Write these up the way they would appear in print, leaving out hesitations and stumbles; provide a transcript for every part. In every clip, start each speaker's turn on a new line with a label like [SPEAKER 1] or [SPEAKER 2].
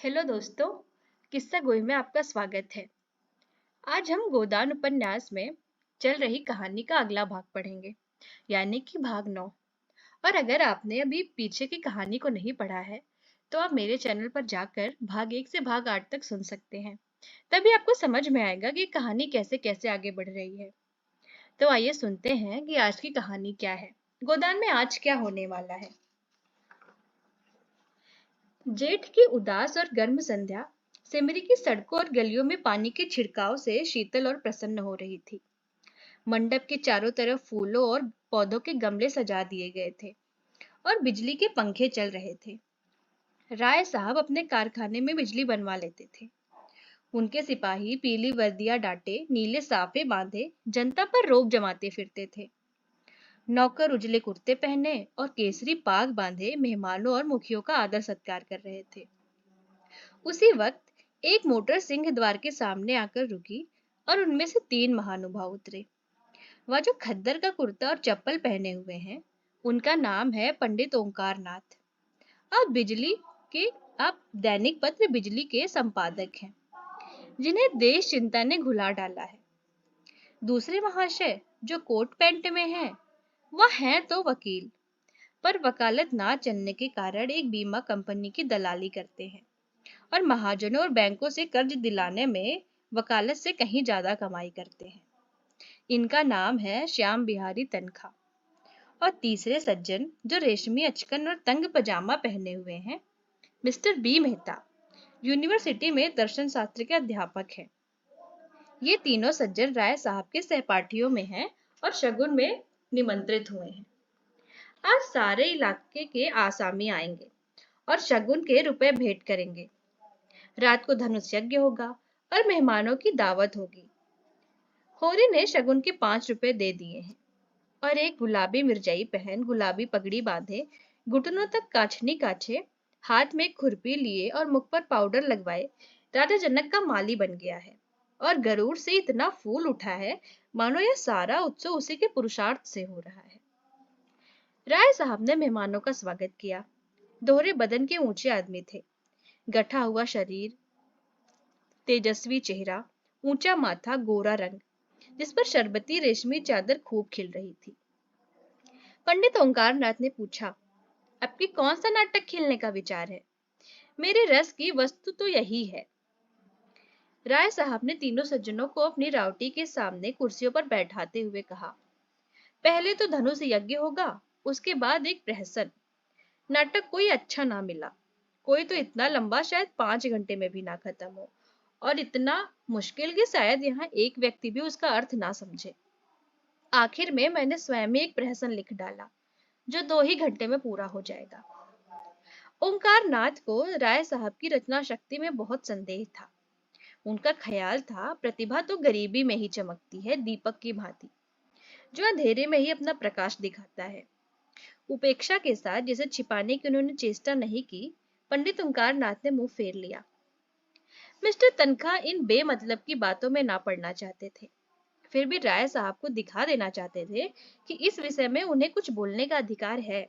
[SPEAKER 1] Hello दोस्तों, किस्सा गोई में आपका स्वागत है। आज हम गोदान उपन्यास में चल रही कहानी का अगला भाग पढ़ेंगे, यानी कि भाग 9। और अगर आपने अभी पीछे की कहानी को नहीं पढ़ा है, तो आप मेरे चैनल पर जाकर भाग 1 से भाग 8 तक सुन सकते हैं। तभी आपको समझ में आएगा कि कहानी कैसे कैसे आगे बढ़ रही है। तो आइए सुनते हैं कि आज की कहानी क्या है। गोदान में आज क्या होने वाला है। जेठ की उदास और गर्म संध्या सिमरी की सड़कों और गलियों में पानी के छिड़काव से शीतल और प्रसन्न हो रही थी। मंडप के चारों तरफ फूलों और पौधों के गमले सजा दिए गए थे और बिजली के पंखे चल रहे थे। राय साहब अपने कारखाने में बिजली बनवा लेते थे। उनके सिपाही पीली वर्दियां डाटे, नीले साफे बांधे जनता पर रोब जमाते फिरते थे। नौकर उजले कुर्ते पहने और केसरी पाग बांधे मेहमानों और मुखियों का आदर सत्कार कर रहे थे। उसी वक्त एक मोटर सिंह द्वार के सामने आकर रुकी और उनमें से 3 महानुभाव उतरे। वह जो खद्दर का कुर्ता और चप्पल पहने हुए हैं, उनका नाम है पंडित ओंकार नाथ। अब बिजली के अब दैनिक पत्र बिजली के संपादक हैं, जिन्हें देश चिंता ने घुला डाला है। दूसरे महाशय जो कोट पैंट में हैं, वह हैं तो वकील, पर वकालत ना चलने के कारण एक बीमा कंपनी की दलाली करते हैं और महाजनों और बैंकों से कर्ज दिलाने में वकालत से कहीं ज्यादा कमाई करते हैं। इनका नाम है श्याम बिहारी तनखा। और तीसरे सज्जन जो रेशमी अचकन और तंग पजामा पहने हुए हैं, मिस्टर बी मेहता, यूनिवर्सिटी में दर्शन शास्त्र के अध्यापक हैं। ये तीनों सज्जन राय साहब के सहपाठियों में हैं और शगुन में निमंत्रित हुए हैं। आज सारे इलाके के आसामी आएंगे और शगुन के रुपए भेंट करेंगे। रात को धनुष यज्ञ होगा और मेहमानों की दावत होगी। होरी ने शगुन के 5 रुपए दे दिए हैं और एक गुलाबी मिर्जाई पहन, गुलाबी पगड़ी बांधे, घुटनों तक काछनी काछे, हाथ में खुरपी लिए और मुख पर पाउडर लगवाए राजा जनक का माली बन गया है और गरुड़ से इतना फूल उठा है मानो यह सारा उत्सव उसी के पुरुषार्थ से हो रहा है। राय साहब ने मेहमानों का स्वागत किया। दोहरे बदन के ऊंचे आदमी थे, गठा हुआ शरीर, तेजस्वी चेहरा, ऊंचा माथा, गोरा रंग, जिस पर शरबती रेशमी चादर खूब खिल रही थी। पंडित ओंकार नाथ ने पूछा, आपकी कौन सा नाटक खेलने का विचार है? मेरे रस की वस्तु तो यही है। राय साहब ने तीनों सज्जनों को अपनी रावटी के सामने कुर्सियों पर बैठाते हुए कहा, पहले तो धनुष यज्ञ होगा, उसके बाद एक प्रहसन। नाटक कोई अच्छा ना मिला, कोई तो इतना लंबा शायद 5 घंटे में भी ना खत्म हो, और इतना मुश्किल कि शायद यहाँ एक व्यक्ति भी उसका अर्थ ना समझे। आखिर में मैंने स्वयं ही एक प्रहसन लिख डाला, जो 2 ही घंटे में पूरा हो जाएगा। ओंकार नाथ को राय साहब की रचना शक्ति में बहुत संदेह था। उनका ख्याल था, प्रतिभा तो गरीबी में ही चमकती है, दीपक की भांति, जो अंधेरे में ही अपना प्रकाश दिखाता है। उपेक्षा के साथ जिसे छिपाने की उन्होंने चेष्टा नहीं की, पंडित ओंकार नाथ ने मुंह फेर लिया। मिस्टर तनखा इन बेमतलब की बातों में ना पड़ना चाहते थे, फिर भी राय साहब को दिखा देना चाहते थे कि इस विषय में उन्हें कुछ बोलने का अधिकार है।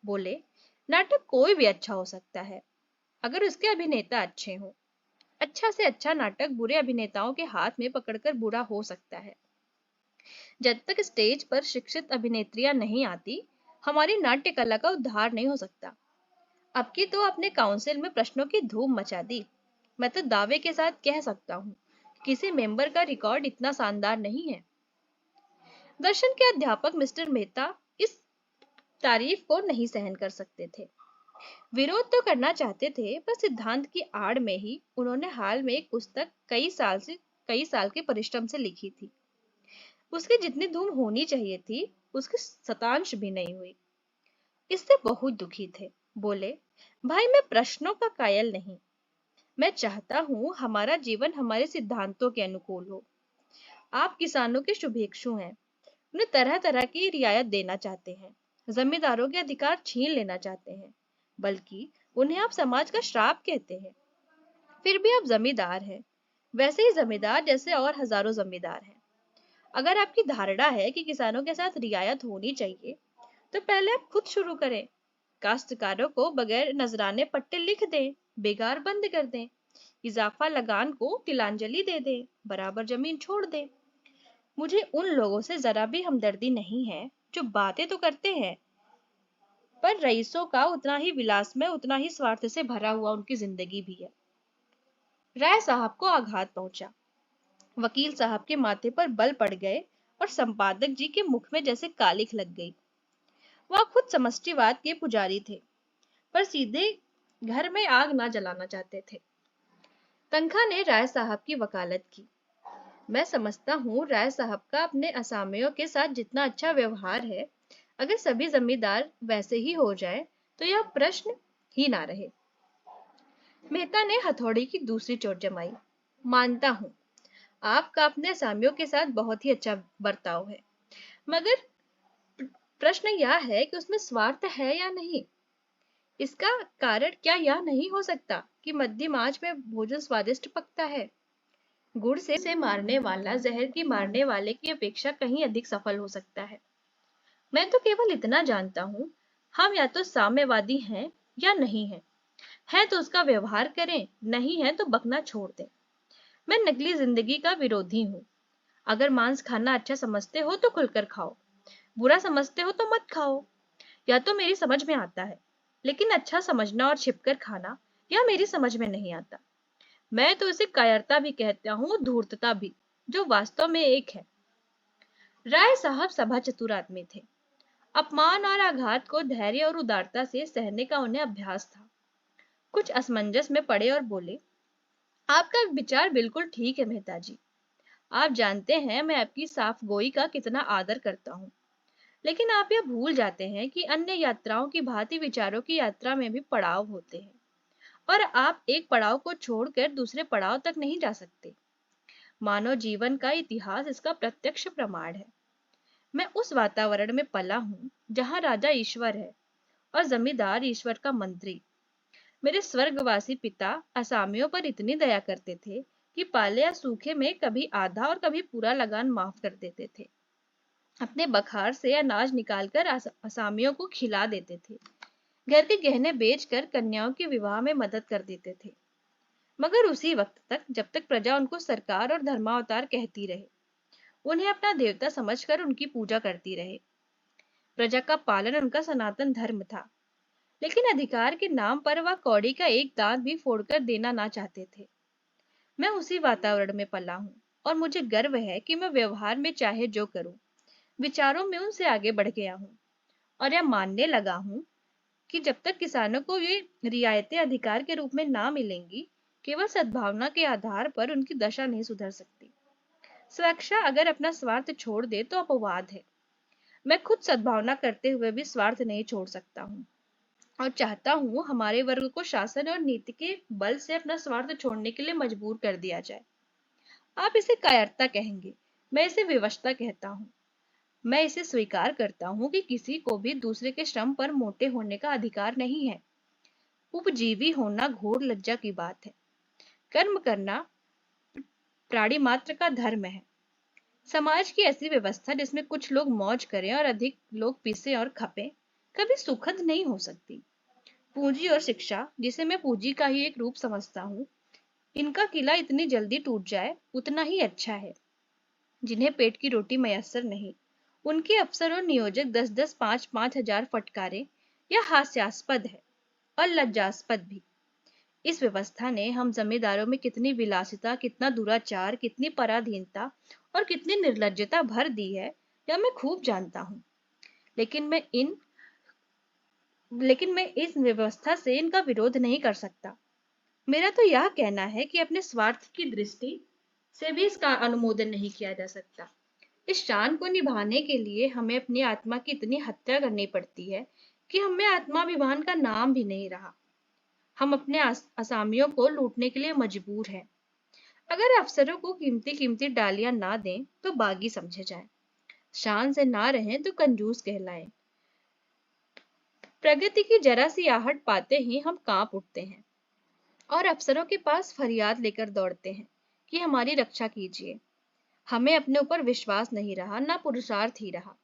[SPEAKER 1] बोले, नाटक कोई भी अच्छा हो सकता है, अगर उसके अभिनेता अच्छे हों। अच्छा से अच्छा नाटक बुरे अभिनेताओं के हाथ में पकड़कर बुरा हो सकता है। जब तक स्टेज पर शिक्षित अभिनेत्रियां नहीं आती, हमारी नाट्य कला का उद्धार नहीं हो सकता। अब की तो अपने काउंसिल में प्रश्नों की धूम मचा दी। मैं तो दावे के साथ कह सकता हूँ, किसी मेंबर का रिकॉर्ड इतना शानदार नहीं है। दर्शन के अध्यापक मिस्टर मेहता इस तारीफ को नहीं सहन कर सकते थे। विरोध तो करना चाहते थे, पर सिद्धांत की आड़ में ही उन्होंने हाल में एक पुस्तक कई साल के परिश्रम से लिखी थी। उसकी जितनी धूम होनी चाहिए थी, उसकी शतांश भी नहीं हुई। इससे बहुत दुखी थे। बोले, भाई मैं प्रश्नों का कायल नहीं, मैं चाहता हूँ हमारा जीवन हमारे सिद्धांतों के अनुकूल हो। आप किसानों के शुभेच्छु हैं, उन्हें तरह तरह की रियायत देना चाहते हैं, जमींदारों के अधिकार छीन लेना चाहते हैं, बल्कि उन्हें आप समाज का श्राप कहते हैं। फिर भी आप जमींदार हैं, वैसे ही जमींदार जैसे और हजारों जमींदार हैं। अगर आपकी धारणा है कि किसानों के साथ रियायत होनी चाहिए, तो पहले आप खुद शुरू करें। काश्तकारों को बगैर नजराने पट्टे लिख दें, बेगार बंद कर दें, इजाफा लगान को तिलांजलि दे दें, बराबर जमीन छोड़ दें। मुझे उन लोगों से जरा भी हमदर्दी नहीं है जो बातें तो करते हैं, पर रईसों का उतना ही विलास में, उतना ही स्वार्थ से भरा हुआ उनकी जिंदगी भी है। राय साहब को आघात पहुंचा। वकील साहब के माथे पर बल पड़ गए और संपादक जी के मुख में जैसे कालिख लग गई। वह खुद समष्टिवाद के पुजारी थे, पर सीधे घर में आग ना जलाना चाहते थे। तनखा ने राय साहब की वकालत की। मैं समझता हूँ राय साहब का अपने असामियों के साथ जितना अच्छा व्यवहार है, अगर सभी जमींदार वैसे ही हो जाए तो यह प्रश्न ही ना रहे। मेहता ने हथौड़ी की दूसरी चोट जमाई। मानता हूँ आपका अपने असामियों के साथ बहुत ही अच्छा बर्ताव है, मगर प्रश्न यह है कि उसमें स्वार्थ है या नहीं। इसका कारण क्या यह नहीं हो सकता कि मध्यम आंच में भोजन स्वादिष्ट पकता है? गुड़ से मारने वाला जहर की मारने वाले की अपेक्षा कहीं अधिक सफल हो सकता है। मैं तो केवल इतना जानता हूँ, हम या तो साम्यवादी हैं या नहीं हैं। है तो उसका व्यवहार करें, नहीं है तो बकना छोड़ दें। मैं नकली जिंदगी का विरोधी हूँ। अगर मांस खाना अच्छा समझते हो तो खुलकर खाओ, बुरा समझते हो तो मत खाओ। या तो मेरी समझ में आता है, लेकिन अच्छा समझना और छिपकर खाना यह मेरी समझ में नहीं आता। मैं तो इसे कायरता भी कहता हूँ, धूर्तता भी, जो वास्तव में एक है। राय साहब सभा चतुर आदमी थे। अपमान और आघात को धैर्य और उदारता से सहने का उन्हें अभ्यास था। कुछ असमंजस में पड़े और बोले, आपका विचार बिल्कुल ठीक है मेहता जी। आप जानते हैं मैं आपकी साफ गोई का कितना आदर करता हूँ, लेकिन आप यह भूल जाते हैं कि अन्य यात्राओं की भांति विचारों की यात्रा में भी पड़ाव होते हैं, और आप एक पड़ाव को छोड़कर दूसरे पड़ाव तक नहीं जा सकते। मानव जीवन का इतिहास इसका प्रत्यक्ष प्रमाण है। मैं उस वातावरण में पला हूँ जहाँ राजा ईश्वर है और जमींदार ईश्वर का मंत्री। मेरे स्वर्गवासी पिता असामियों पर इतनी दया करते थे कि पाले या सूखे में कभी आधा और कभी पूरा लगान माफ कर देते थे। अपने बखार से अनाज निकालकर असामियों को खिला देते थे। घर के गहने बेचकर कन्याओं के विवाह में मदद कर देते थे। मगर उसी वक्त तक, जब तक प्रजा उनको सरकार और धर्मावतार कहती रहे, उन्हें अपना देवता समझकर उनकी पूजा करती रहे। प्रजा का पालन उनका सनातन धर्म था, लेकिन अधिकार के नाम पर वह कौड़ी का एक दांत भी फोड़कर देना ना चाहते थे। मैं उसी वातावरण में पला हूँ और मुझे गर्व है कि मैं व्यवहार में चाहे जो करूं, विचारों में उनसे आगे बढ़ गया हूँ और यह मानने लगा हूँ कि जब तक किसानों को ये रियायतें अधिकार के रूप में ना मिलेंगी, केवल सद्भावना के आधार पर उनकी दशा नहीं सुधर सकती। स्वेच्छा अगर अपना स्वार्थ छोड़ दे तो अपवाद है। मैं खुद सद्भावना करते हुए भी स्वार्थ नहीं छोड़ सकता हूँ और चाहता हूँ हमारे वर्ग को शासन और नीति के बल से अपना स्वार्थ छोड़ने के लिए मजबूर कर दिया जाए। आप इसे कायरता कहेंगे, मैं इसे विवशता कहता हूँ। मैं इसे स्वीकार करता हूँ कि किसी को भी दूसरे के श्रम पर मोटे होने का अधिकार नहीं है। उपजीवी होना घोर लज्जा की बात है। कर्म करना प्राणी मात्र का धर्म है। समाज की ऐसी व्यवस्था जिसमें कुछ लोग मौज करें और अधिक लोग पिसे और खपें, कभी सुखद नहीं हो सकती। पूंजी और शिक्षा, जिसे मैं पूंजी का ही एक रूप समझता हूँ, इनका किला इतनी जल्दी टूट जाए उतना ही अच्छा है। जिन्हें पेट की रोटी मयस्सर नहीं, उनके अफसर और नियोजक 10-10, 5-5 हजार फटकारे, यह हास्यास्पद है और लज्जास्पद भी। इस व्यवस्था ने हम जमींदारों में कितनी विलासिता, कितना दुराचार, कितनी पराधीनता और कितनी निर्लज्जता भर दी है, यह मैं खूब जानता हूँ। लेकिन मैं इस व्यवस्था से इनका विरोध नहीं कर सकता। मेरा तो यह कहना है कि अपने स्वार्थ की दृष्टि से भी इसका अनुमोदन नहीं किया जा सकता। इस शान को निभाने के लिए हमें अपनी आत्मा की इतनी हत्या करनी पड़ती है कि हमें आत्माभिमान का नाम भी नहीं रहा। हम अपने असामियों को लूटने के लिए मजबूर हैं। अगर अफसरों को कीमती कीमती डालियां ना दें तो बागी समझे जाएं, शान से ना रहें तो कंजूस कहलाएं। प्रगति की जरा सी आहट पाते ही हम कांप उठते हैं और अफसरों के पास फरियाद लेकर दौड़ते हैं कि हमारी रक्षा कीजिए। हमें अपने ऊपर विश्वास नहीं रहा, ना पुरुषार्थ ही रहा।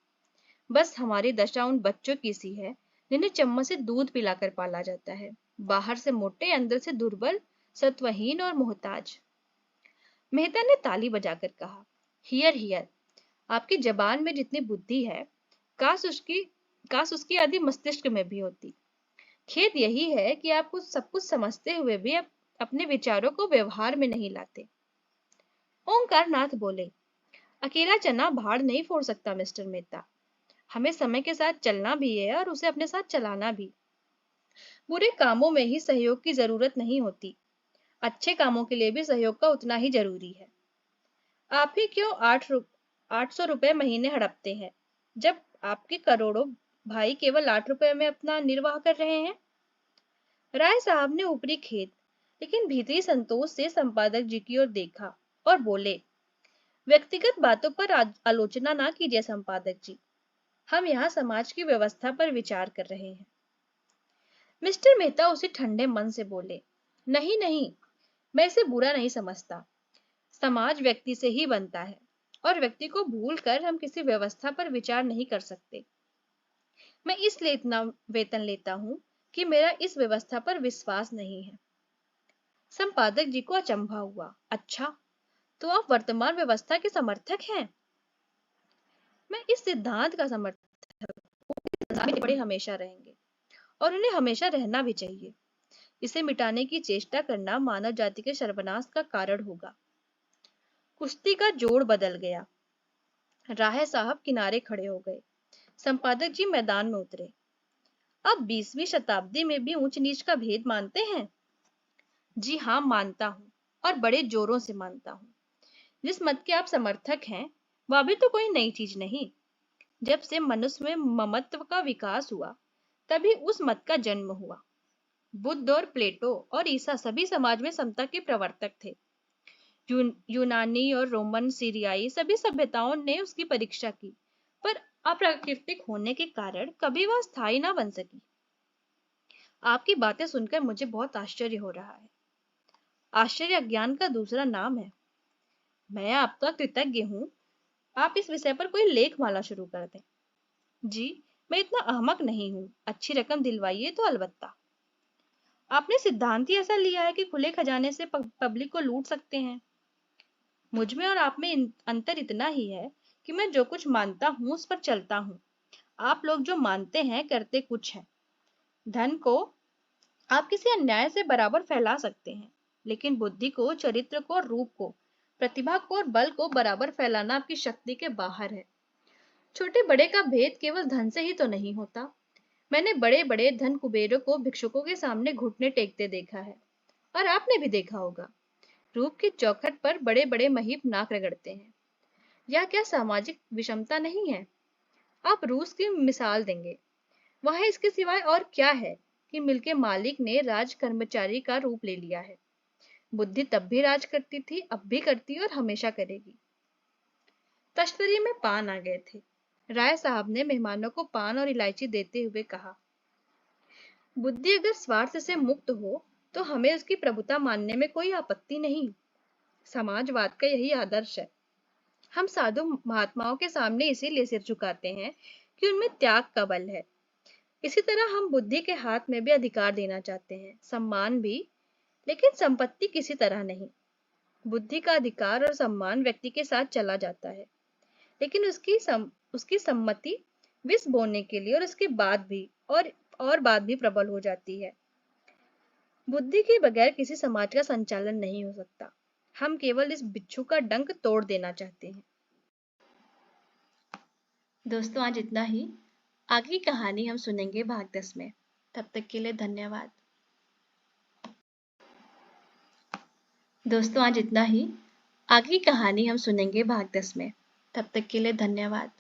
[SPEAKER 1] बस हमारी दशा उन बच्चों की सी है जिन्हें चम्मच से दूध पिलाकर पाला जाता है, बाहर से मोटे, अंदर से दुर्बल, सत्वहीन और मोहताज। मेहता ने ताली बजाकर कहा, हियर हियर, आपकी जबान में जितनी बुद्धि है, काश उसकी काश उसकी आदि मस्तिष्क में भी होती। खेद यही है कि आप कुछ सब कुछ समझते हुए भी अपने विचारों को व्यवहार में नहीं लाते। ओंकार नाथ बोले, अकेला चना भाड़ नहीं फोड़ सकता मिस्टर मेहता। हमें समय के साथ चलना भी है और उसे अपने साथ चलाना भी। बुरे कामों में ही सहयोग की जरूरत नहीं होती, अच्छे कामों के लिए भी सहयोग का उतना ही जरूरी है। आप ही क्यों 800 रुपए महीने हड़पते हैं, जब आपके करोड़ों भाई केवल 8 रुपए में अपना निर्वाह कर रहे हैं। राय साहब ने ऊपरी खेद लेकिन भीतरी संतोष से संपादक जी की ओर देखा और बोले, व्यक्तिगत बातों पर आलोचना ना कीजिए संपादक जी, हम यहाँ समाज की व्यवस्था पर विचार कर रहे हैं। मिस्टर मेहता उसे ठंडे मन से बोले, नहीं नहीं, मैं इसे बुरा नहीं समझता। समाज व्यक्ति से ही बनता है और व्यक्ति को भूल कर हम किसी व्यवस्था पर विचार नहीं कर सकते। मैं इसलिए इतना वेतन लेता हूँ कि मेरा इस व्यवस्था पर विश्वास नहीं है। संपादक जी को अचंभा हुआ, अच्छा, तो आप वर्तमान व्यवस्था के समर्थक हैं? मैं इस सिद्धांत का समर्थक हूँ, बड़े हमेशा रहेंगे और उन्हें हमेशा रहना भी चाहिए। इसे मिटाने की चेष्टा करना मानव जाति के सर्वनाश का कारण होगा। कुश्ती का जोड़ बदल गया। राय साहब किनारे खड़े हो गए। संपादक जी मैदान में उतरे। आप 20वीं शताब्दी में भी ऊंच नीच का भेद मानते हैं? जी हाँ, मानता हूँ, और बड़े जोरों से मानता हूँ। जिस मत के आप समर्थक हैं, वह भी तो कोई नई चीज नहीं। जब से मनुष्य में ममत्व का विकास हुआ, तभी उस मत का जन्म हुआ। बुद्ध और प्लेटो और ईसा सभी समाज में समता के प्रवर्तक थे। यूनानी और रोमन, सीरियाई सभी सभ्यताओं ने उसकी परीक्षा की, पर अप्राकृतिक होने के कारण कभी वह स्थायी ना बन सकी। आपकी बातें सुनकर मुझे बहुत आश्चर्य हो रहा है। आश्चर्य अज्ञान का दूसरा नाम है। मैं आपका कृतज्ञ हूँ। आप इस विषय पर कोई लेख माला शुरू कर दें। जी, मैं इतना अहमक नहीं हूँ। अच्छी रकम दिलवाइए तो अलबत्ता। आपने सिद्धांत ही ऐसा लिया है कि खुले खजाने से पब्लिक को लूट सकते हैं। मुझ में और आप में अंतर इतना ही है कि मैं जो कुछ मानता हूँ उस पर चलता हूँ। आप लोग जो मानते हैं करते कुछ हैं। धन को आप किसी अन्याय से बराबर फैला सकते हैं, लेकिन बुद्धि को, चरित्र को, रूप को, प्रतिभा को और बल को बराबर फैलाना आपकी शक्ति के बाहर है। छोटे बड़े का भेद केवल धन से ही तो नहीं होता। मैंने बड़े बड़े धन कुबेरों को भिक्षुकों के सामने घुटने टेकते देखा है, और आपने भी देखा होगा। रूप की चौखट पर बड़े बड़े महीप नाक रगड़ते हैं। यह क्या सामाजिक विषमता नहीं है? आप रूस की मिसाल देंगे। वहां इसके सिवाय और क्या है कि मिल के मालिक ने राज कर्मचारी का रूप ले लिया है। बुद्धि तब भी राज करती थी, अब भी करती और हमेशा करेगी। तश्तरी में पान आ गए थे। राय साहब ने मेहमानों को पान और इलायची देते हुए कहा, बुद्धि अगर स्वार्थ से मुक्त हो तो हमें उसकी प्रभुता मानने में कोई आपत्ति नहीं। समाजवाद का यही आदर्श है। हम साधु महात्माओं के सामने इसीलिए सिर झुकाते हैं कि उनमें त्याग का बल है। इसी तरह हम बुद्धि के हाथ में भी अधिकार देना चाहते हैं, सम्मान भी, लेकिन संपत्ति किसी तरह नहीं। बुद्धि का अधिकार और सम्मान व्यक्ति के साथ चला जाता है, लेकिन उसकी सम्मति विष बोने के लिए और उसके बाद भी और बाद भी प्रबल हो जाती है। बुद्धि के बगैर किसी समाज का संचालन नहीं हो सकता। हम केवल इस बिच्छू का डंक तोड़ देना चाहते हैं। दोस्तों, आज इतना ही। आगे की कहानी हम सुनेंगे भाग 10 में। तब तक के लिए धन्यवाद। दोस्तों, आज इतना ही। आगे की कहानी हम सुनेंगे भाग 10 में। तब तक के लिए धन्यवाद।